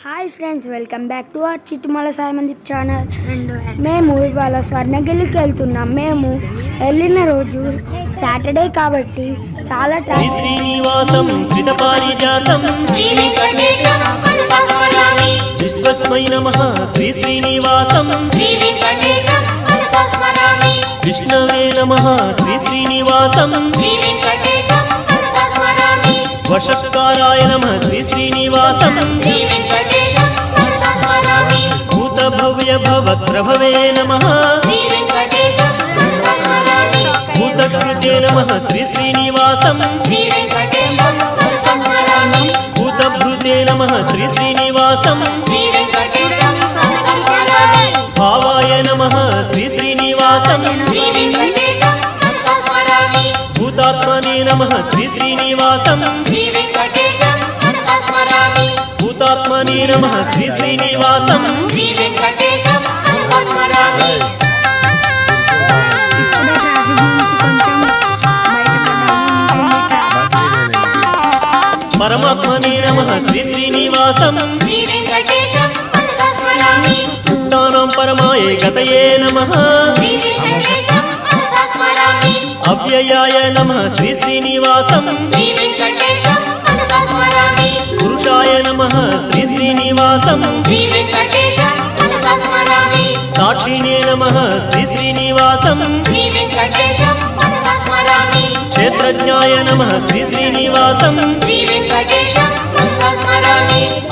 Hi friends, welcome back to our Chittumala Sai Mandeep channel. మేము ఇవాళ స్వర్ణగిరికి వెళ్తున్నాం. మేము వెళ్ళిన రోజు సాటర్డే కాబట్టి చాలా శ్రీనివాసం శ్రీతపారిజాతం విశ్వస్మై నమః శ్రీ శ్రీనివాసం విష్ణవే నమః శ్రీ శ్రీనివాసం వషట్కారాయ నమః శ్రీ శ్రీనివాసం భూతభవ్య భవత్ప్రభవే నమః భూతకృతే నమః శ్రీ శ్రీనివాసం భూతభృతే నమః శ్రీ శ్రీనివాసం భావాయ నమః శ్రీ శ్రీనివాసం భూతాత్మనే నమః శ్రీ శ్రీనివాసం భూతాత్మనే నమః శ్రీ శ్రీనివాసం పరమాత్మనే నమః శ్రీ శ్రీనివాసం ముక్తానాం పరమాయ గతయే నమః అవ్యయాయ నమః శ్రీ శ్రీనివాసం పురుషాయ నమః శ్రీ శ్రీనివాసం సాక్షిణే నమః శ్రీ శ్రీనివాసం క్షేత్రజ్ఞాయ నమః శ్రీ శ్రీనివాసం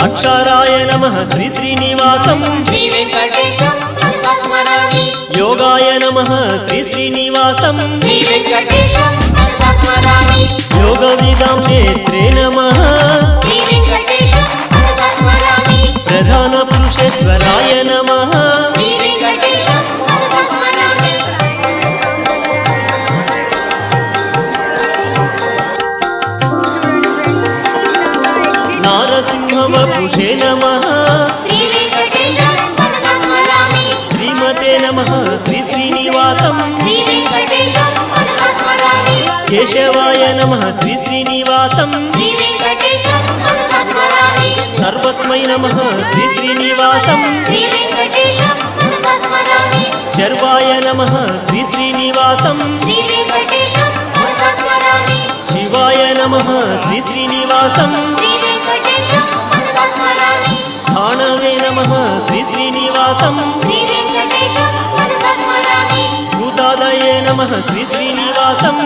అక్షరాయ నమః శ్రీ శ్రీనివాసం యోగాయ నమః శ్రీ శ్రీనివాసం యోగ విదాం నేత్రే నమః ప్రధాన పురుషేశ్వరాయ నమః నారసింహవపుషే నమః శ్రీమతే నమః శ్రీ శ్రీనివాసం కేశవాయ నమః శ్రీ శ్రీనివాసం సర్వస్మై నమః శ్రీ శ్రీనివాసం శర్వాయ నమః శ్రీ శ్రీనివాసం శివాయ నమః శ్రీ శ్రీనివాసం స్థానవే నమః శ్రీ శ్రీనివాసం భూతాదయే నమః శ్రీ శ్రీనివాసం